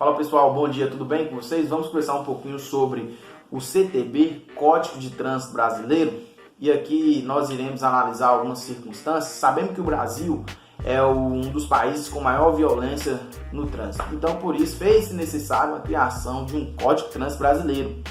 Fala pessoal, bom dia, tudo bem com vocês? Vamos conversar um pouquinho sobre o CTB, Código de Trânsito Brasileiro, e aqui nós iremos analisar algumas circunstâncias. Sabemos que o Brasil é um dos países com maior violência no trânsito, então por isso fez-se necessário a criação de um Código de Trânsito Brasileiro.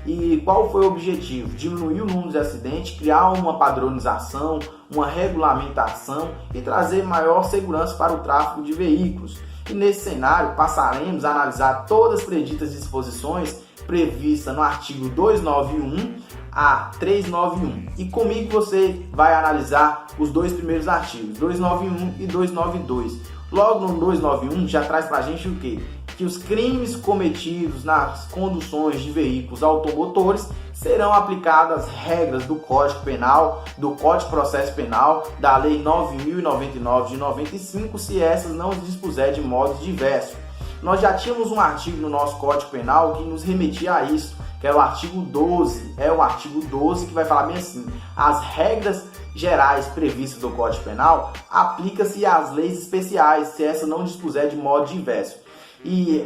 E qual foi o objetivo? Diminuir o número de acidentes, criar uma padronização, uma regulamentação e trazer maior segurança para o tráfego de veículos. E nesse cenário passaremos a analisar todas as preditas disposições previstas no artigo 291 a 391. E comigo você vai analisar os dois primeiros artigos, 291 e 292. Logo no 291 já traz para a gente o quê? Que os crimes cometidos nas conduções de veículos automotores serão aplicadas regras do Código Penal, do Código de Processo Penal, da Lei 9.099 de 95, se essas não dispuser de modos diversos. Nós já tínhamos um artigo no nosso Código Penal que nos remetia a isso, que é o artigo 12. É o artigo 12 que vai falar bem assim: as regras gerais previstas do Código Penal aplicam-se às leis especiais, se essa não dispuser de modo diverso.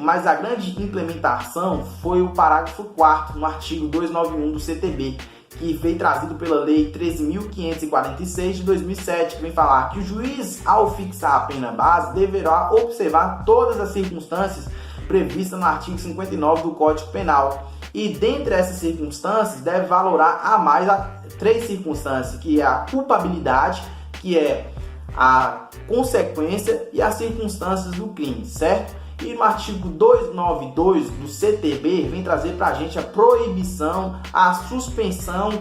Mas a grande implementação foi o parágrafo 4º no artigo 291 do CTB, que foi trazido pela Lei 13.546 de 2007, que vem falar que o juiz, ao fixar a pena base, deverá observar todas as circunstâncias previstas no artigo 59 do Código Penal. E dentre essas circunstâncias, deve valorar a mais três circunstâncias, que é a culpabilidade, que é a consequência e as circunstâncias do crime, certo? E no artigo 292 do CTB vem trazer para a gente a proibição, a suspensão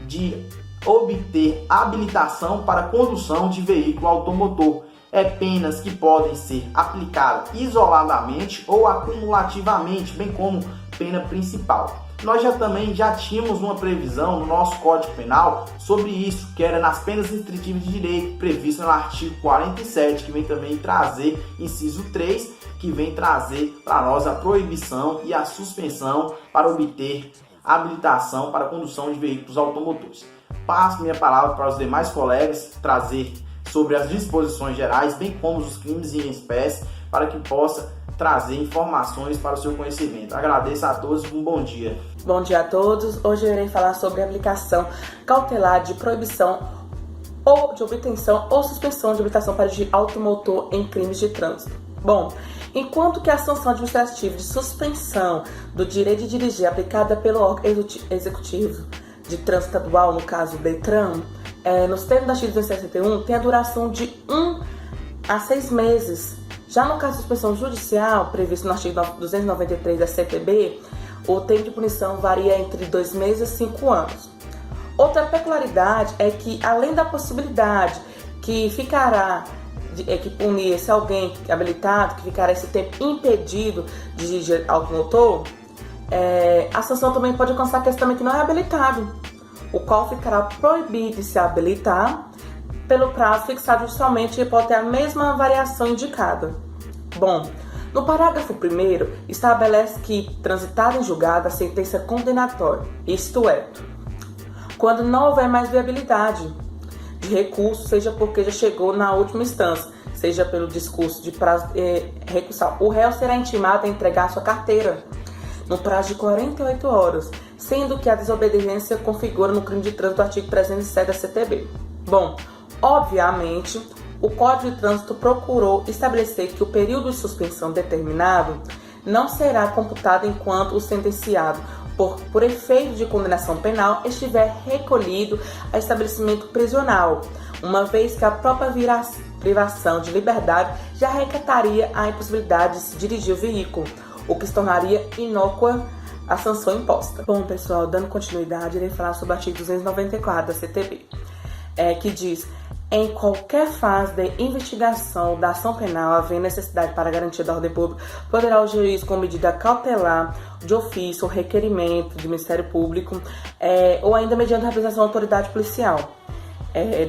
de obter habilitação para condução de veículo automotor. É penas que podem ser aplicadas isoladamente ou acumulativamente, bem como pena principal. Nós também já tínhamos uma previsão no nosso Código Penal sobre isso, que era nas penas restritivas de direito, prevista no artigo 47, que vem também trazer inciso 3, que vem trazer para nós a proibição e a suspensão para obter habilitação para condução de veículos automotores. Passo minha palavra para os demais colegas trazer sobre as disposições gerais, bem como os crimes em espécie, para que possa trazer informações para o seu conhecimento. Agradeço a todos, um bom dia. Bom dia a todos. Hoje eu irei falar sobre a aplicação cautelar de proibição ou de obtenção ou suspensão de habilitação para dirigir automotor em crimes de trânsito. Bom, enquanto que a sanção administrativa de suspensão do direito de dirigir aplicada pelo órgão executivo de trânsito estadual, no caso o DETRAN, nos termos da artigo 261, tem a duração de 1 a 6 meses. Já no caso de suspensão judicial, previsto no artigo 293 da CTB, o tempo de punição varia entre 2 meses e 5 anos. Outra peculiaridade é que, além da possibilidade que ficará que punir esse alguém habilitado, que ficará esse tempo impedido de dirigir automotor, a sanção também pode alcançar aquele também que não é habilitado, o qual ficará proibido de se habilitar pelo prazo fixado judicialmente e pode ter a mesma variação indicada. Bom, no parágrafo 1º estabelece que, transitada em julgado a sentença condenatória, isto é, quando não houver mais viabilidade de recurso, seja porque já chegou na última instância, seja pelo discurso de prazo recursal, o réu será intimado a entregar sua carteira no prazo de 48 horas, sendo que a desobediência configura no crime de trânsito do artigo 307 da CTB. Bom, obviamente, o Código de Trânsito procurou estabelecer que o período de suspensão determinado não será computado enquanto o sentenciado, por efeito de condenação penal, estiver recolhido a estabelecimento prisional, uma vez que a própria privação de liberdade já requentaria a impossibilidade de se dirigir o veículo, o que se tornaria inócua a sanção imposta. Bom, pessoal, dando continuidade, irei falar sobre o artigo 294 da CTB, que diz: em qualquer fase de investigação da ação penal, havendo necessidade para a garantia da ordem pública, poderá o juiz, com medida cautelar, de ofício ou requerimento do Ministério Público, ou ainda mediante a representação da autoridade policial,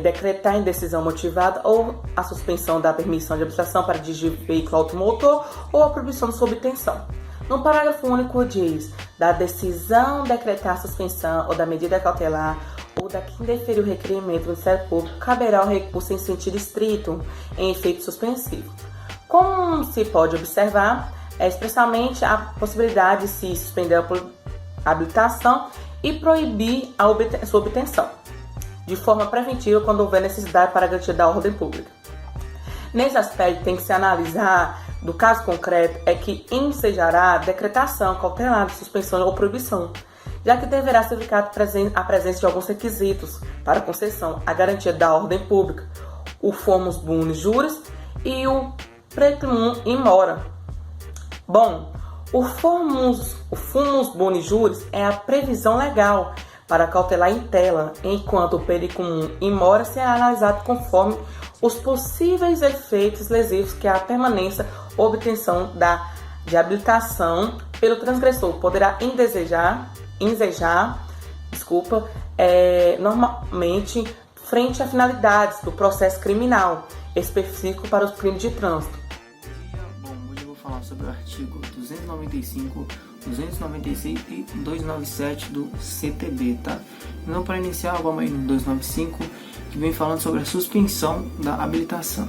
decretar em decisão motivada ou a suspensão da permissão de habilitação para dirigir veículo automotor ou a proibição de sua obtenção. No parágrafo único diz: da decisão decretar a suspensão ou da medida cautelar ou da que indeferir o requerimento do Ministério Público, caberá o recurso em sentido estrito, em efeito suspensivo. Como se pode observar, expressamente a possibilidade de se suspender a habilitação e proibir a sua obtenção, de forma preventiva quando houver necessidade para a garantia da ordem pública. Nesse aspecto, tem que se analisar, do caso concreto, é que ensejará decretação cautelar de suspensão ou proibição, já que deverá ser verificada a presença de alguns requisitos para concessão, a garantia da ordem pública, o formus boni juris e o precluum in mora. Bom, o fumus boni juris é a previsão legal para cautelar em tela, enquanto o periculum in mora será analisado conforme os possíveis efeitos lesivos que a permanência ou obtenção de habilitação pelo transgressor poderá ensejar, normalmente frente a finalidades do processo criminal específico para os crimes de trânsito. Bom, hoje eu vou falar sobre o artigo 295, 296 e 297 do CTB, tá? Então, para iniciar, vamos aí no 295, que vem falando sobre a suspensão da habilitação.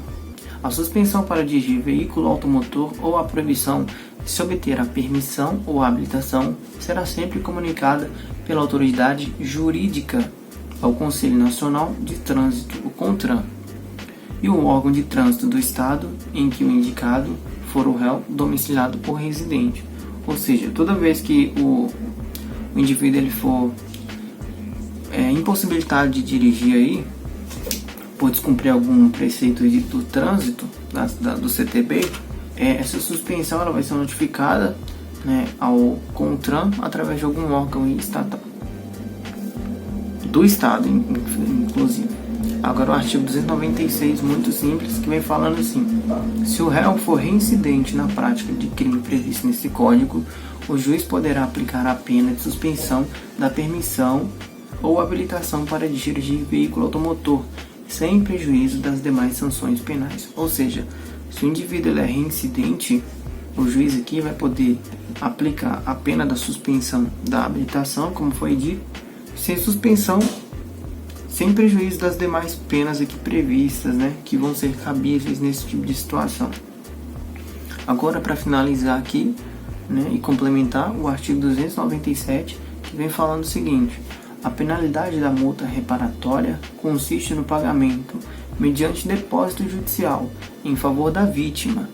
A suspensão para dirigir veículo automotor ou a proibição de se obter a permissão ou a habilitação será sempre comunicada pela autoridade jurídica ao Conselho Nacional de Trânsito, o CONTRAN, e o órgão de trânsito do estado em que o indicado for o réu domiciliado ou residente. Ou seja, toda vez que o indivíduo ele for impossibilitado de dirigir aí, por descumprir algum preceito do trânsito do CTB, essa suspensão ela vai ser notificada, né, ao CONTRAN através de algum órgão estatal do estado, inclusive. Agora o artigo 296, muito simples, que vem falando assim: se o réu for reincidente na prática de crime previsto nesse código, o juiz poderá aplicar a pena de suspensão da permissão ou habilitação para dirigir veículo automotor, sem prejuízo das demais sanções penais. Ou seja, se o indivíduo ele é reincidente, o juiz aqui vai poder aplicar a pena da suspensão da habilitação, como foi dito, sem suspensão, sem prejuízo das demais penas aqui previstas, né, que vão ser cabíveis nesse tipo de situação. Agora, para finalizar aqui, né, e complementar, o artigo 297, que vem falando o seguinte: a penalidade da multa reparatória consiste no pagamento, mediante depósito judicial, em favor da vítima,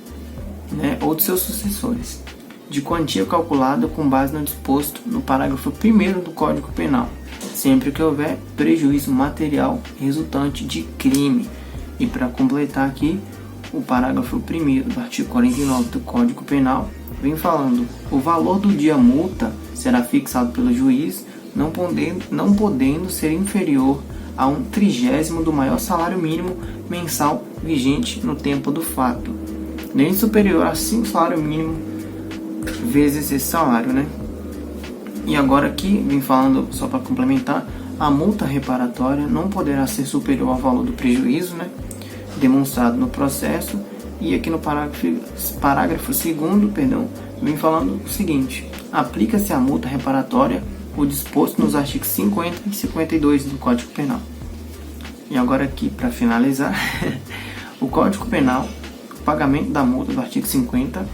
né, ou de seus sucessores, de quantia calculada com base no disposto no parágrafo 1º do Código Penal, sempre que houver prejuízo material resultante de crime. E para completar aqui, o parágrafo 1º do artigo 49 do Código Penal vem falando: o valor do dia multa será fixado pelo juiz, não podendo ser inferior a 1/30 do maior salário mínimo mensal vigente no tempo do fato, nem superior a 5 salário mínimo vezes esse salário, né? E agora aqui, vem falando, só para complementar, a multa reparatória não poderá ser superior ao valor do prejuízo, né, demonstrado no processo. E aqui no parágrafo 2º, vem falando o seguinte: aplica-se a multa reparatória o disposto nos artigos 50 e 52 do Código Penal. E agora aqui, para finalizar, o Código Penal, o pagamento da multa do artigo 50,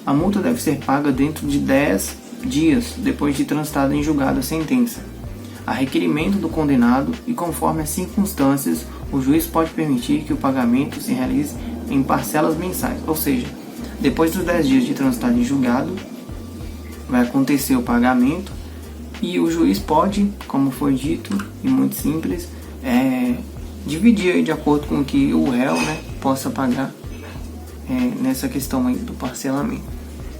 a multa deve ser paga dentro de 10 dias depois de transitada em julgado a sentença, a requerimento do condenado, e conforme as circunstâncias, o juiz pode permitir que o pagamento se realize em parcelas mensais. Ou seja, depois dos 10 dias de transitada em julgado, vai acontecer o pagamento, e o juiz pode, como foi dito, e muito simples, dividir aí de acordo com o que o réu, né, possa pagar nessa questão aí do parcelamento.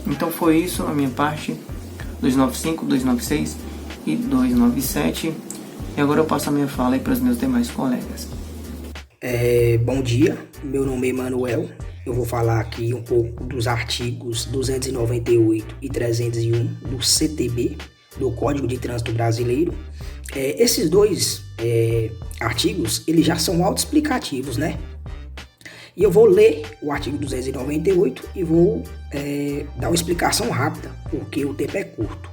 Então foi isso a minha parte, 295, 296 e 297. E agora eu passo a minha fala aí para os meus demais colegas. Bom dia, meu nome é Emanuel. Eu vou falar aqui um pouco dos artigos 298 e 301 do CTB, do Código de Trânsito Brasileiro. Esses dois artigos, eles já são autoexplicativos, né? E eu vou ler o artigo 298 e vou dar uma explicação rápida, porque o tempo é curto.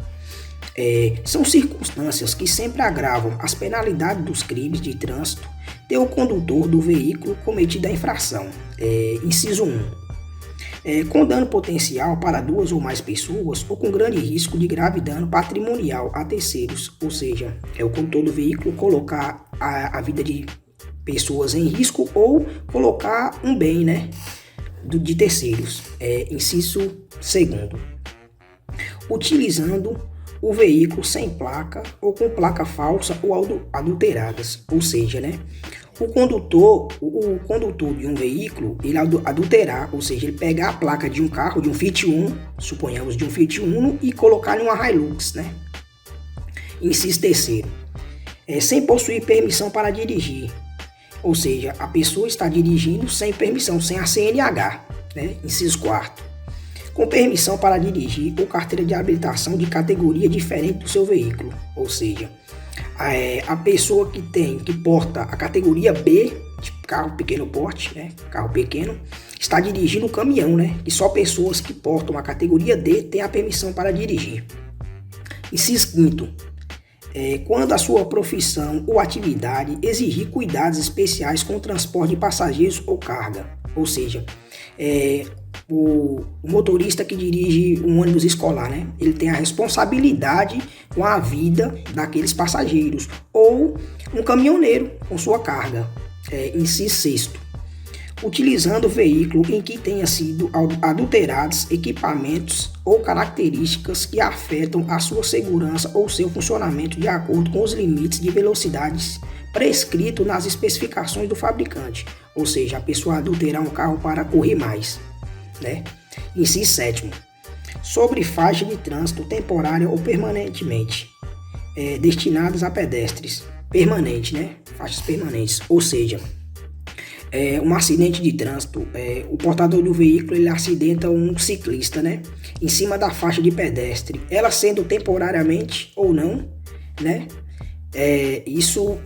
São circunstâncias que sempre agravam as penalidades dos crimes de trânsito ter o condutor do veículo cometido a infração. Inciso 1. com dano potencial para 2 ou mais pessoas ou com grande risco de grave dano patrimonial a terceiros, ou seja, o condutor do veículo colocar a vida de pessoas em risco ou colocar um bem, né, de terceiros. Inciso 2º. Utilizando o veículo sem placa ou com placa falsa ou adulteradas, ou seja, né, o condutor de um veículo, ele adulterar, ou seja, ele pegar a placa de um carro, de um Fiat Uno, suponhamos de um Fiat Uno, e colocar em uma Hilux, né? Inciso 3º. Sem possuir permissão para dirigir, ou seja, a pessoa está dirigindo sem permissão, sem a CNH, né? Inciso 4º. Com permissão para dirigir ou carteira de habilitação de categoria diferente do seu veículo, ou seja, a pessoa que porta a categoria B, tipo carro pequeno porte, né, carro pequeno, está dirigindo um caminhão, né, e só pessoas que portam a categoria D têm a permissão para dirigir. Inciso 5º. Quando a sua profissão ou atividade exigir cuidados especiais com o transporte de passageiros ou carga, ou seja, o motorista que dirige um ônibus escolar, né? Ele tem a responsabilidade com a vida daqueles passageiros, ou um caminhoneiro com sua carga. Inciso 6º. Utilizando o veículo em que tenha sido adulterados equipamentos ou características que afetam a sua segurança ou seu funcionamento de acordo com os limites de velocidades prescritos nas especificações do fabricante, ou seja, a pessoa adulterar um carro para correr mais, né? Inciso 7º. Sobre faixa de trânsito temporária ou permanentemente destinadas a pedestres. Permanente, né? Faixas permanentes, ou seja, um acidente de trânsito, o portador do veículo ele acidenta um ciclista, né, em cima da faixa de pedestre, ela sendo temporariamente ou não, né, isso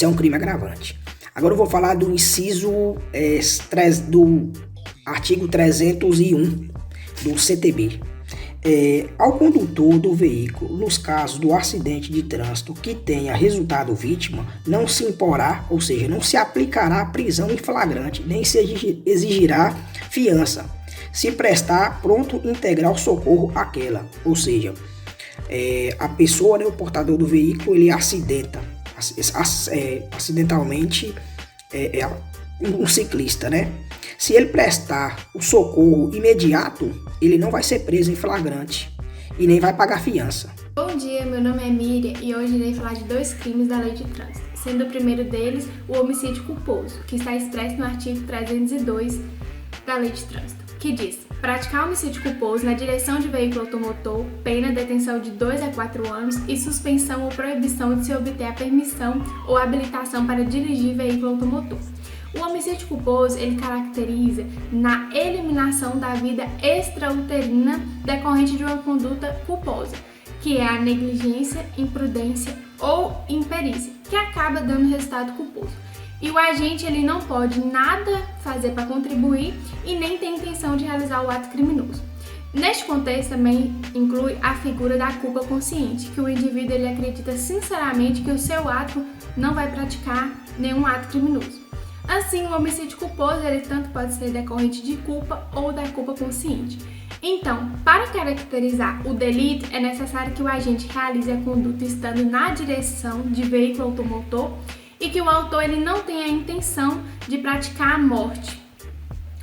é um crime agravante. Agora eu vou falar do inciso do artigo 301 do CTB. Ao condutor do veículo, nos casos do acidente de trânsito que tenha resultado vítima, não se imporá, ou seja, não se aplicará prisão em flagrante, nem se exigirá fiança, se prestar pronto integral socorro àquela, ou seja, a pessoa, né, o portador do veículo, ele acidentalmente um ciclista, né? Se ele prestar o socorro imediato, ele não vai ser preso em flagrante e nem vai pagar fiança. Bom dia, meu nome é Miriam e hoje irei falar de 2 crimes da lei de trânsito, sendo o primeiro deles o homicídio culposo, que está expresso no artigo 302 da lei de trânsito, que diz: praticar homicídio culposo na direção de veículo automotor, pena detenção de 2 a 4 anos e suspensão ou proibição de se obter a permissão ou habilitação para dirigir veículo automotor. O homicídio culposo, ele caracteriza na eliminação da vida extrauterina decorrente de uma conduta culposa, que é a negligência, imprudência ou imperícia, que acaba dando resultado culposo. E o agente ele não pode nada fazer para contribuir e nem tem intenção de realizar o ato criminoso. Neste contexto também inclui a figura da culpa consciente, que o indivíduo ele acredita sinceramente que o seu ato não vai praticar nenhum ato criminoso. Assim, o homicídio culposo ele tanto pode ser decorrente de culpa ou da culpa consciente. Então, para caracterizar o delito, é necessário que o agente realize a conduta estando na direção de veículo automotor e que o autor ele não tenha a intenção de praticar a morte,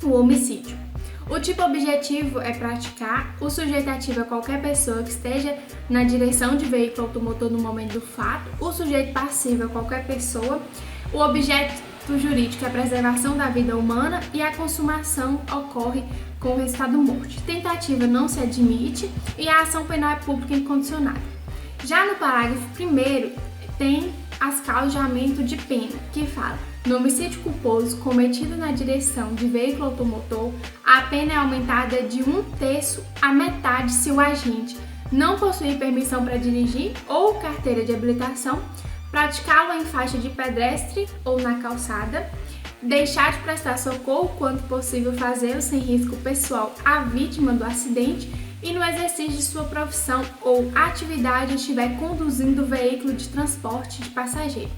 o homicídio. O tipo objetivo é praticar, o sujeito ativo é qualquer pessoa que esteja na direção de veículo automotor no momento do fato, o sujeito passivo é qualquer pessoa, o objeto jurídico é a preservação da vida humana e a consumação ocorre com o resultado morte. Tentativa não se admite e a ação penal é pública incondicionada. Já no parágrafo 1º tem as causas de aumento de pena, que fala: no homicídio culposo cometido na direção de veículo automotor, a pena é aumentada de 1/3 à metade se o agente não possuir permissão para dirigir ou carteira de habilitação, praticá-lo em faixa de pedestre ou na calçada, deixar de prestar socorro quando possível fazê-lo sem risco pessoal à vítima do acidente e no exercício de sua profissão ou atividade estiver conduzindo o veículo de transporte de passageiro.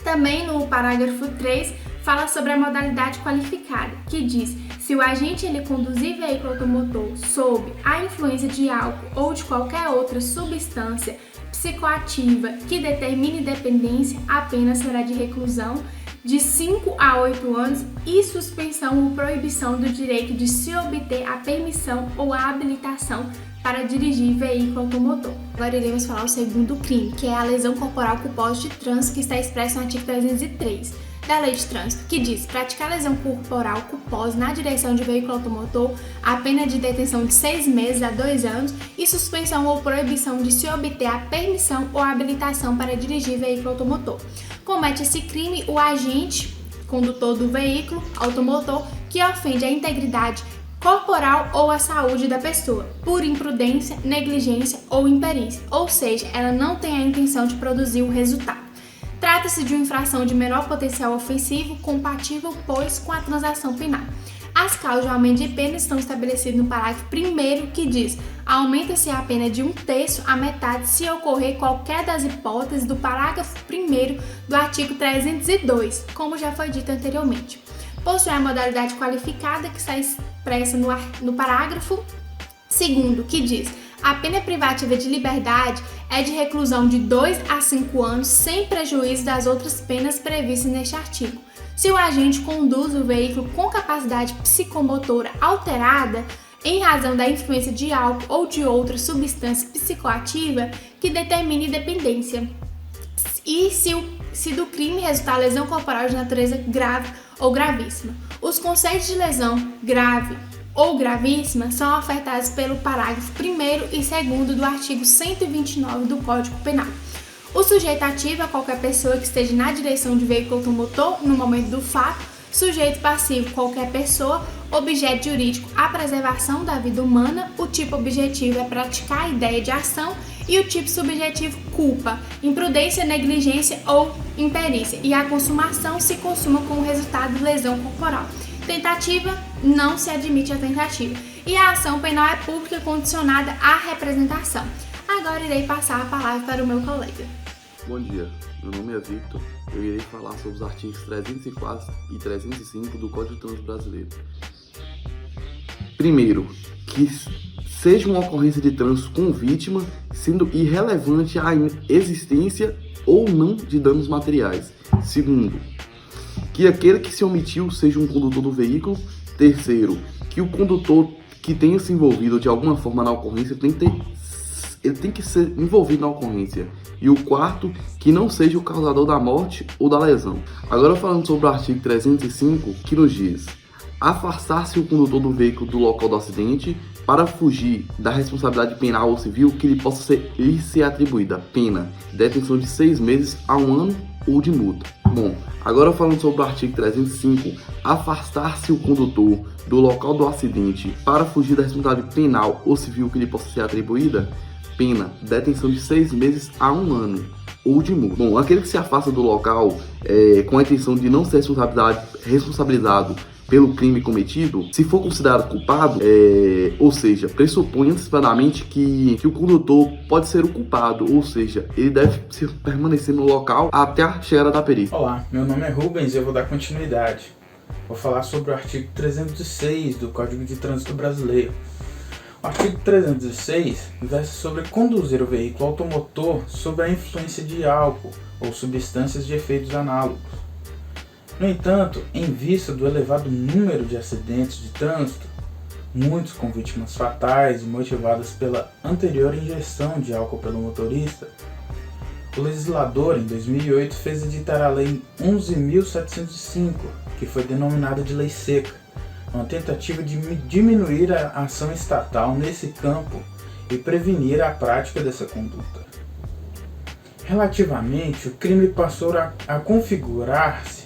Também no parágrafo 3 fala sobre a modalidade qualificada, que diz: se o agente ele conduzir veículo automotor sob a influência de álcool ou de qualquer outra substância psicoativa que determine dependência, a pena será de reclusão de 5 a 8 anos e suspensão ou proibição do direito de se obter a permissão ou a habilitação para dirigir veículo automotor. Agora iremos falar o segundo crime, que é a lesão corporal culposa de trânsito, que está expresso no artigo 303 da Lei de Trânsito, que diz: praticar lesão corporal culposa na direção de veículo automotor, a pena de detenção de 6 meses a 2 anos e suspensão ou proibição de se obter a permissão ou habilitação para dirigir veículo automotor. Comete esse crime o agente condutor do veículo automotor que ofende a integridade corporal ou a saúde da pessoa, por imprudência, negligência ou imperícia, ou seja, ela não tem a intenção de produzir o resultado. Trata-se de uma infração de menor potencial ofensivo, compatível, pois, com a transação penal. As causas de aumento de pena estão estabelecidas no parágrafo 1º, que diz: aumenta-se a pena de 1/3 a metade se ocorrer qualquer das hipóteses do parágrafo 1º do artigo 302, como já foi dito anteriormente. Possui a modalidade qualificada, que está expressa no parágrafo 2º, que diz: a pena privativa de liberdade é de reclusão de 2 a 5 anos, sem prejuízo das outras penas previstas neste artigo. Se o agente conduz o veículo com capacidade psicomotora alterada, em razão da influência de álcool ou de outra substância psicoativa que determine dependência, e se do crime resultar lesão corporal de natureza grave ou gravíssima. Os conceitos de lesão grave ou gravíssima são afetados pelo parágrafo 1º e 2º do artigo 129 do Código Penal. O sujeito ativo é qualquer pessoa que esteja na direção de veículo automotor no momento do fato, sujeito passivo qualquer pessoa, objeto jurídico a preservação da vida humana, o tipo objetivo é praticar a ideia de ação e o tipo subjetivo culpa, imprudência, negligência ou imperícia, e a consumação se consuma com o resultado de lesão corporal. Tentativa, não se admite a tentativa. E a ação penal é pública condicionada à representação. Agora irei passar a palavra para o meu colega. Bom dia, meu nome é Victor. Eu irei falar sobre os artigos 304 e 305 do Código de Trânsito Brasileiro. Primeiro, que seja uma ocorrência de trânsito com vítima, sendo irrelevante a existência ou não de danos materiais. Segundo, que aquele que se omitiu seja um condutor do veículo. Terceiro, que o condutor que tenha se envolvido de alguma forma na ocorrência ele tem que ser envolvido na ocorrência. E o quarto, que não seja o causador da morte ou da lesão. Agora falando sobre o artigo 305, que nos diz: afastar-se o condutor do veículo do local do acidente para fugir da responsabilidade penal ou civil que lhe ser atribuída. Pena: detenção de 6 meses a 1 ano ou de multa. Bom, agora falando sobre o artigo 305, afastar-se o condutor do local do acidente para fugir da responsabilidade penal ou civil que lhe possa ser atribuída. Pena: detenção de 6 meses a 1 ano ou de multa. Bom, aquele que se afasta do local com a intenção de não ser responsabilizado pelo crime cometido, se for considerado culpado, ou seja, pressupõe antecipadamente que o condutor pode ser o culpado, ou seja, ele deve permanecer no local até a chegada da perícia. Olá, meu nome é Rubens e eu vou dar continuidade. Vou falar sobre o artigo 306 do Código de Trânsito Brasileiro. O artigo 306 versa sobre conduzir o veículo automotor sob a influência de álcool ou substâncias de efeitos análogos. No entanto, em vista do elevado número de acidentes de trânsito, muitos com vítimas fatais e motivadas pela anterior ingestão de álcool pelo motorista, o legislador, em 2008, fez editar a Lei 11.705, que foi denominada de Lei Seca, uma tentativa de diminuir a ação estatal nesse campo e prevenir a prática dessa conduta. Relativamente, o crime passou a configurar-se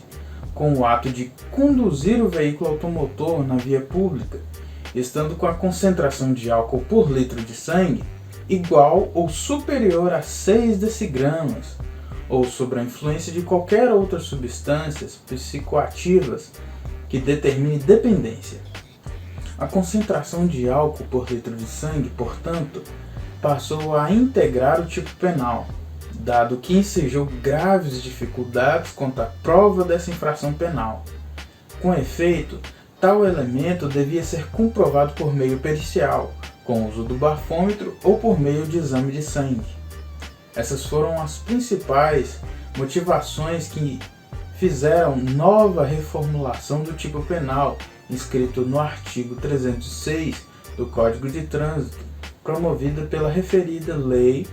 com o ato de conduzir o veículo automotor na via pública, estando com a concentração de álcool por litro de sangue igual ou superior a 6 decigramas, ou sob a influência de qualquer outra substâncias psicoativas que determine dependência. A concentração de álcool por litro de sangue, portanto, passou a integrar o tipo penal, dado que ensejou graves dificuldades quanto à prova dessa infração penal. Com efeito, tal elemento devia ser comprovado por meio pericial, com o uso do bafômetro ou por meio de exame de sangue. Essas foram as principais motivações que fizeram nova reformulação do tipo penal, inscrito no artigo 306 do Código de Trânsito, promovida pela referida Lei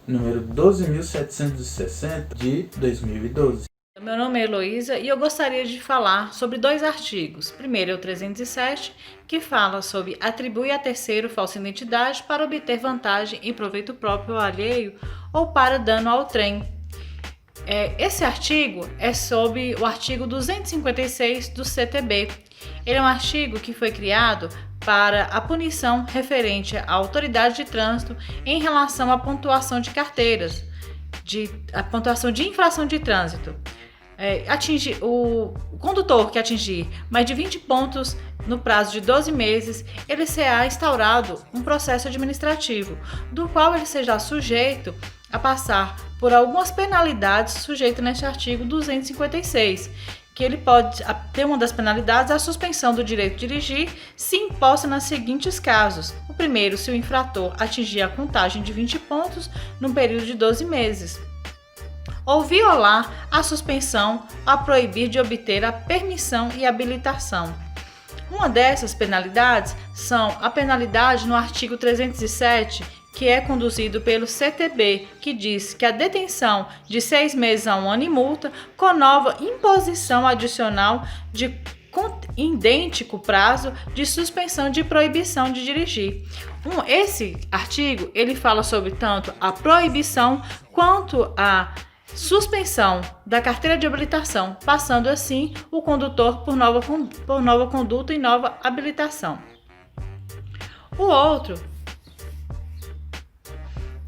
número 12.760 de 2012. Meu nome é Heloísa e eu gostaria de falar sobre 2 artigos. Primeiro é o 307, que fala sobre atribui a terceiro falsa identidade para obter vantagem em proveito próprio ou alheio ou para dano ao trem. Esse artigo é sobre o artigo 256 do CTB. Ele é um artigo que foi criado para a punição referente à autoridade de trânsito em relação à pontuação de carteiras, a pontuação de infração de trânsito. O condutor que atingir mais de 20 pontos no prazo de 12 meses, ele será instaurado um processo administrativo, do qual ele seja sujeito a passar por algumas penalidades sujeitas neste artigo 256, que ele pode ter uma das penalidades a suspensão do direito de dirigir se imposta nos seguintes casos. O primeiro, se o infrator atingir a contagem de 20 pontos no período de 12 meses. Ou violar a suspensão a proibir de obter a permissão e habilitação. Uma dessas penalidades são a penalidade no artigo 307, que é conduzido pelo CTB, que diz que a detenção de 6 meses a 1 ano e multa, com nova imposição adicional de idêntico prazo de suspensão de proibição de dirigir. Esse artigo ele fala sobre tanto a proibição quanto a suspensão da carteira de habilitação, passando assim o condutor por nova conduta e nova habilitação. O outro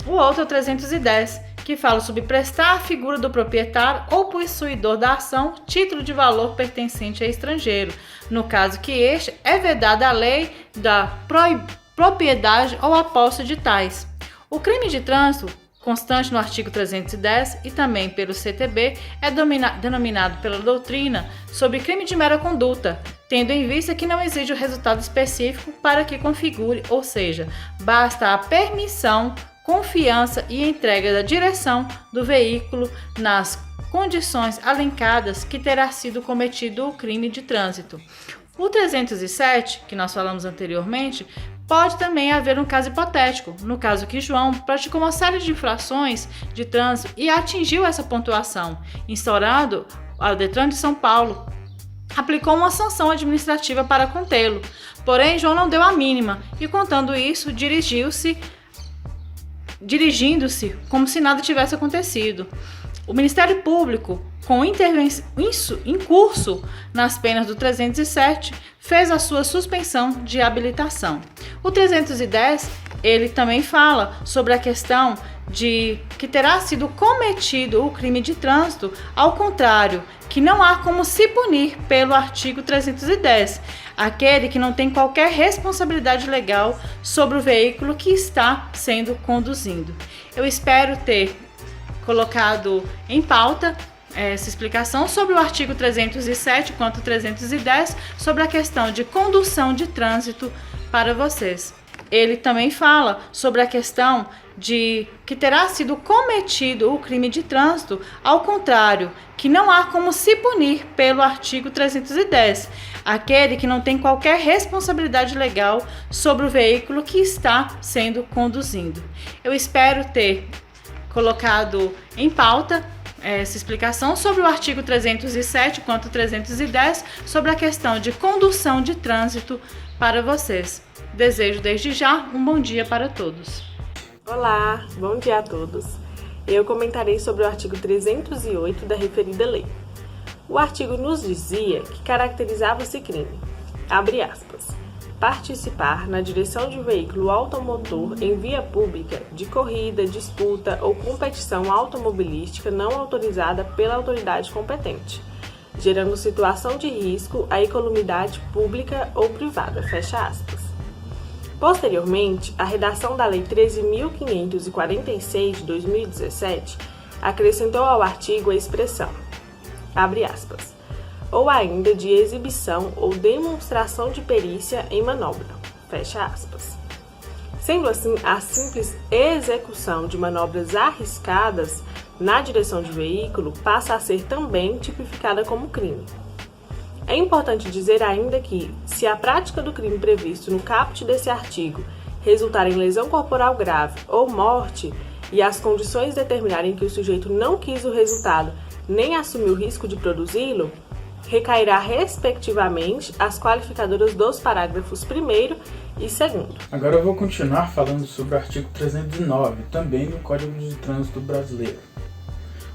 é o 310, que fala sobre prestar à figura do proprietário ou possuidor da ação título de valor pertencente a estrangeiro, no caso que este é vedado a lei da propriedade ou a posse de tais. O crime de trânsito, constante no artigo 310 e também pelo CTB, é denominado pela doutrina sobre crime de mera conduta, tendo em vista que não exige o resultado específico para que configure, ou seja, basta a permissão, confiança e entrega da direção do veículo nas condições alencadas que terá sido cometido o crime de trânsito. O 307, que nós falamos anteriormente, pode também haver um caso hipotético, no caso que João praticou uma série de infrações de trânsito e atingiu essa pontuação, instaurado ao Detran de São Paulo, aplicou uma sanção administrativa para contê-lo. Porém, João não deu a mínima e, contando isso, dirigindo-se como se nada tivesse acontecido. O Ministério Público, com incurso nas penas do 307, fez a sua suspensão de habilitação. O 310, ele também fala sobre a questão de que terá sido cometido o crime de trânsito, ao contrário, que não há como se punir pelo artigo 310, aquele que não tem qualquer responsabilidade legal sobre o veículo que está sendo conduzindo. Eu espero ter colocado em pauta essa explicação sobre o artigo 307 quanto 310 sobre a questão de condução de trânsito para vocês. Ele também fala sobre a questão de que terá sido cometido o crime de trânsito, ao contrário, que não há como se punir pelo artigo 310, aquele que não tem qualquer responsabilidade legal sobre o veículo que está sendo conduzindo. Eu espero ter colocado em pauta essa explicação sobre o artigo 307 quanto 310 sobre a questão de condução de trânsito para vocês. Desejo desde já um bom dia para todos. Olá, bom dia a todos. Eu comentarei sobre o artigo 308 da referida lei. O artigo nos dizia que caracterizava esse crime, abre aspas, participar na direção de veículo automotor em via pública de corrida, disputa ou competição automobilística não autorizada pela autoridade competente, gerando situação de risco à economidade pública ou privada, fecha aspas. Posteriormente, a redação da Lei 13.546 de 2017 acrescentou ao artigo a expressão, abre aspas, ou ainda de exibição ou demonstração de perícia em manobra, fecha aspas. Sendo assim, a simples execução de manobras arriscadas na direção de veículo passa a ser também tipificada como crime. É importante dizer ainda que, se a prática do crime previsto no caput desse artigo resultar em lesão corporal grave ou morte e as condições determinarem que o sujeito não quis o resultado nem assumiu o risco de produzi-lo, recairá respectivamente as qualificadoras dos parágrafos 1º e 2º. Agora eu vou continuar falando sobre o artigo 309, também do Código de Trânsito Brasileiro.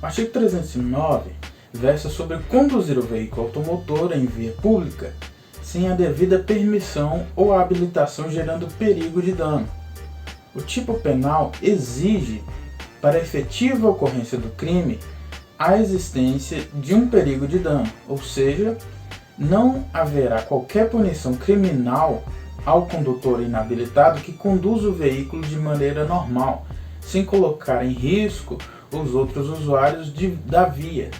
O artigo 309 versa sobre conduzir o veículo automotor em via pública sem a devida permissão ou habilitação, gerando perigo de dano. O tipo penal exige, para a efetiva ocorrência do crime, a existência de um perigo de dano, ou seja, não haverá qualquer punição criminal ao condutor inabilitado que conduza o veículo de maneira normal, sem colocar em risco os outros usuários da via.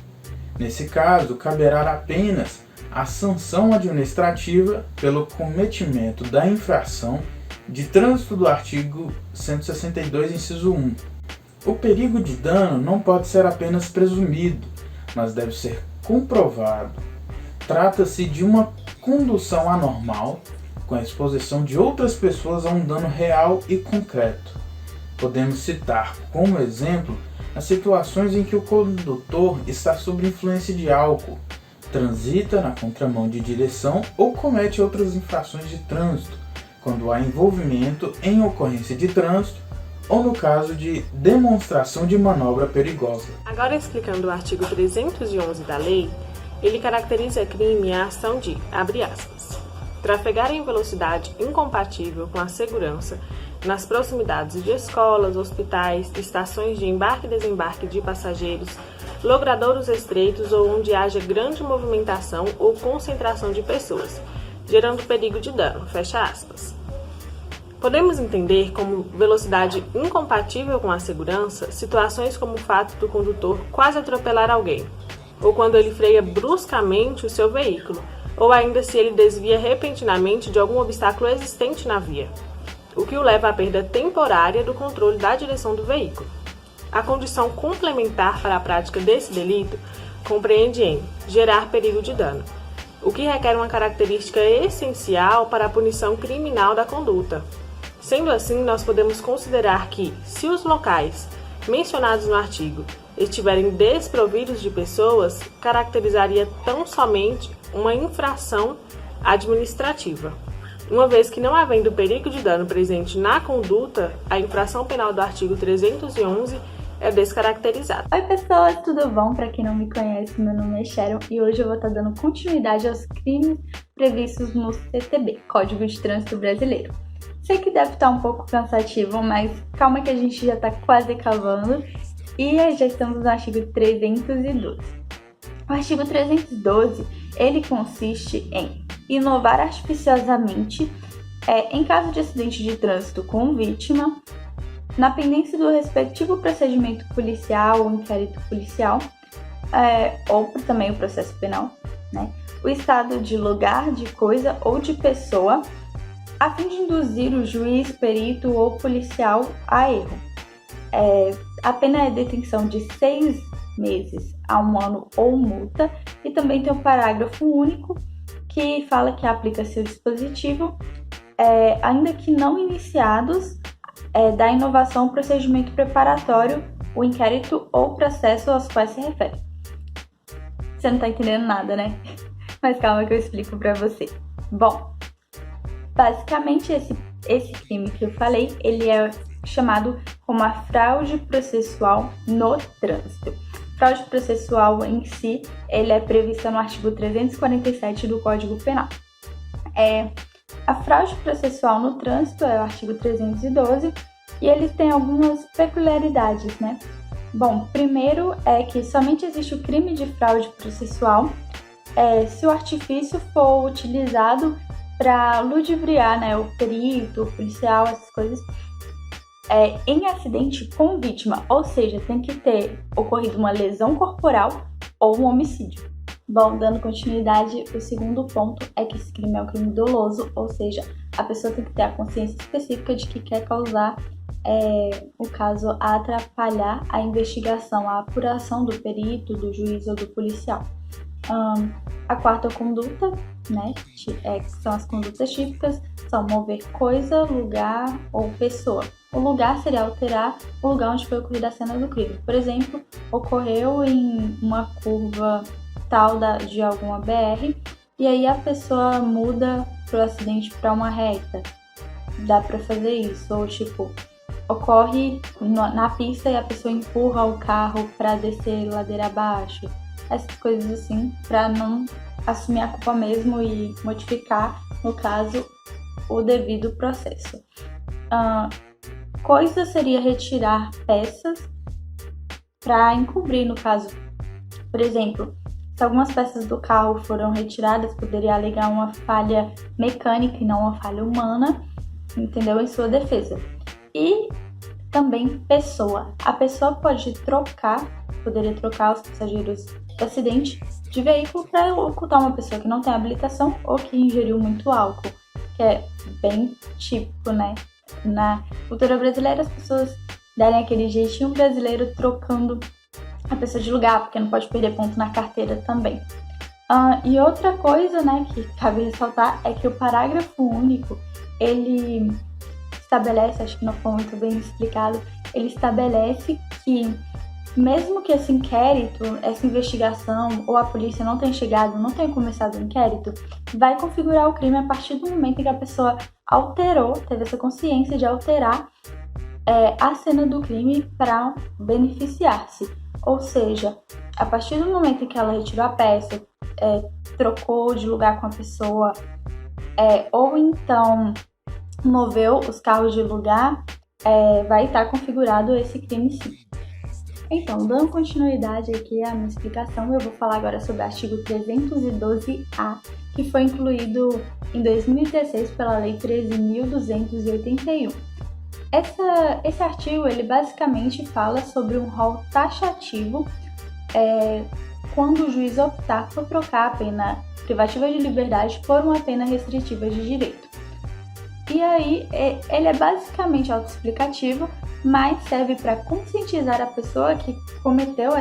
Nesse caso, caberá apenas a sanção administrativa pelo cometimento da infração de trânsito do artigo 162, inciso 1. O perigo de dano não pode ser apenas presumido, mas deve ser comprovado. Trata-se de uma condução anormal, com a exposição de outras pessoas a um dano real e concreto. Podemos citar como exemplo as situações em que o condutor está sob influência de álcool, transita na contramão de direção ou comete outras infrações de trânsito, quando há envolvimento em ocorrência de trânsito ou no caso de demonstração de manobra perigosa. Agora, explicando o artigo 311 da lei, ele caracteriza crime a ação de, abre aspas, trafegar em velocidade incompatível com a segurança nas proximidades de escolas, hospitais, estações de embarque e desembarque de passageiros, logradouros estreitos ou onde haja grande movimentação ou concentração de pessoas, gerando perigo de dano, fecha aspas. Podemos entender como velocidade incompatível com a segurança situações como o fato do condutor quase atropelar alguém, ou quando ele freia bruscamente o seu veículo, ou ainda se ele desvia repentinamente de algum obstáculo existente na via, o que o leva à perda temporária do controle da direção do veículo. A condição complementar para a prática desse delito compreende em gerar perigo de dano, o que requer uma característica essencial para a punição criminal da conduta. Sendo assim, nós podemos considerar que, se os locais mencionados no artigo estiverem desprovidos de pessoas, caracterizaria tão somente uma infração administrativa, uma vez que, não havendo perigo de dano presente na conduta, a infração penal do artigo 311 é descaracterizada. Oi pessoas, tudo bom? Para quem não me conhece, meu nome é Sharon e hoje eu vou estar dando continuidade aos crimes previstos no CTB, Código de Trânsito Brasileiro. Sei que deve estar um pouco cansativo, mas calma que a gente já está quase acabando e já estamos no artigo 312. O artigo 312, ele consiste em inovar artificiosamente, em caso de acidente de trânsito com vítima, na pendência do respectivo procedimento policial ou inquérito policial, ou também o processo penal, né? O estado de lugar, de coisa ou de pessoa, a fim de induzir o juiz, perito ou policial a erro. A pena é detenção de 6 meses a 1 ano ou multa, e também tem um parágrafo único que fala que aplica-se o dispositivo, ainda que não iniciados, da inovação ao procedimento preparatório, o inquérito ou processo aos quais se refere. Você não tá entendendo nada, né? Mas calma que eu explico pra você. Bom, basicamente esse crime que eu falei, ele é chamado como a fraude processual no trânsito. Fraude processual em si, ele é prevista no artigo 347 do Código Penal. A fraude processual no trânsito é o artigo 312 e ele tem algumas peculiaridades, né? Bom, primeiro é que somente existe o crime de fraude processual se o artifício for utilizado para ludibriar, né, o perito, o policial, essas coisas, em acidente com vítima, ou seja, tem que ter ocorrido uma lesão corporal ou um homicídio. Bom, dando continuidade, o segundo ponto é que esse crime é um crime doloso, ou seja, a pessoa tem que ter a consciência específica de que quer causar, o caso, a atrapalhar a investigação, a apuração do perito, do juiz ou do policial. A quarta conduta, né, que são as condutas típicas, são mover coisa, lugar ou pessoa. O lugar seria alterar o lugar onde foi ocorrida a cena do crime. Por exemplo, ocorreu em uma curva tal de alguma BR e aí a pessoa muda pro acidente para uma reta. Dá para fazer isso. Ou tipo, ocorre na pista e a pessoa empurra o carro para descer ladeira abaixo. Essas coisas assim, para não assumir a culpa mesmo e modificar, no caso, o devido processo. Coisa seria retirar peças para encobrir, no caso. Por exemplo, se algumas peças do carro foram retiradas, poderia alegar uma falha mecânica e não uma falha humana, entendeu? Em sua defesa. E também pessoa. A pessoa poderia trocar os passageiros do acidente de veículo para ocultar uma pessoa que não tem habilitação ou que ingeriu muito álcool, que é bem típico, né? Na cultura brasileira, as pessoas darem aquele jeitinho brasileiro trocando a pessoa de lugar, porque não pode perder ponto na carteira também. E outra coisa, né, que cabe ressaltar é que o parágrafo único, ele estabelece, acho que não foi muito bem explicado, ele estabelece que mesmo que esse inquérito, essa investigação ou a polícia não tenha chegado, não tenha começado o inquérito, vai configurar o crime a partir do momento em que a pessoa teve essa consciência de alterar a cena do crime para beneficiar-se. Ou seja, a partir do momento em que ela retirou a peça, trocou de lugar com a pessoa, ou então moveu os carros de lugar, vai estar configurado esse crime sim. Então, dando continuidade aqui à minha explicação, eu vou falar agora sobre o artigo 312-A, que foi incluído em 2016 pela Lei 13.281. Esse artigo, ele basicamente fala sobre um rol taxativo quando o juiz optar por trocar a pena privativa de liberdade por uma pena restritiva de direito. E aí, ele é basicamente autoexplicativo, mas serve para conscientizar a pessoa que cometeu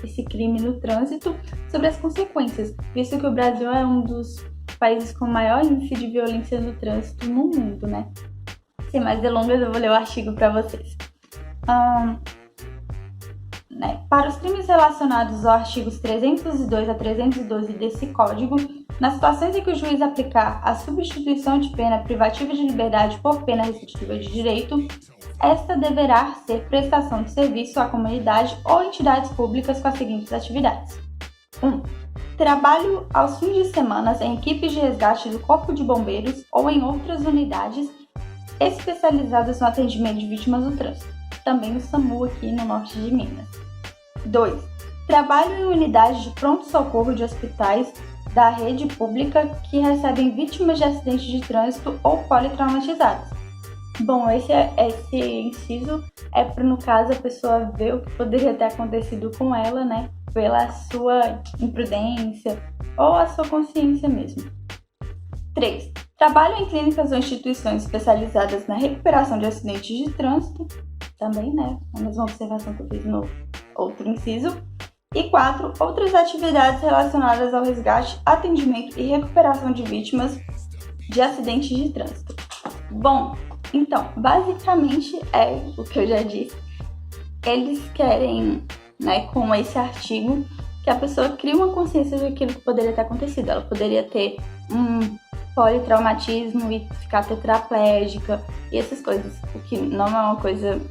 esse crime no trânsito sobre as consequências, visto que o Brasil é um dos países com maior índice de violência no trânsito no mundo, né? Sem mais delongas, eu vou ler o artigo para vocês. Para os crimes relacionados aos artigos 302 a 312 desse Código, nas situações em que o juiz aplicar a substituição de pena privativa de liberdade por pena restritiva de direito, esta deverá ser prestação de serviço à comunidade ou entidades públicas com as seguintes atividades. 1. Trabalho aos fins de semana em equipes de resgate do Corpo de Bombeiros ou em outras unidades especializadas no atendimento de vítimas do trânsito, também o SAMU aqui no norte de Minas. 2. Trabalho em unidades de pronto-socorro de hospitais da rede pública que recebem vítimas de acidentes de trânsito ou politraumatizadas. Bom, esse inciso é para, no caso, a pessoa ver o que poderia ter acontecido com ela, né? Pela sua imprudência ou a sua consciência mesmo. 3. Trabalho em clínicas ou instituições especializadas na recuperação de acidentes de trânsito, também, né? A mesma observação que eu fiz no outro inciso. E 4. Outras atividades relacionadas ao resgate, atendimento e recuperação de vítimas de acidentes de trânsito. Bom, então, basicamente é o que eu já disse. Eles querem, né, com esse artigo, que a pessoa crie uma consciência daquilo que poderia ter acontecido. Ela poderia ter um politraumatismo e ficar tetraplégica e essas coisas, o que não é uma coisa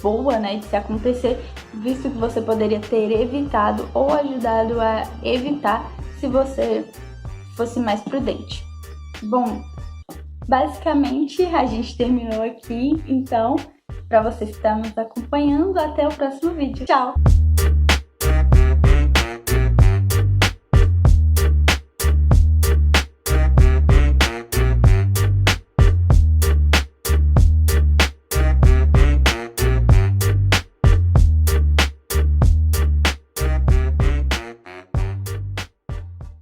boa, né, de se acontecer, visto que você poderia ter evitado ou ajudado a evitar se você fosse mais prudente. Bom, basicamente a gente terminou aqui, então, para vocês que estão nos acompanhando, até o próximo vídeo. Tchau!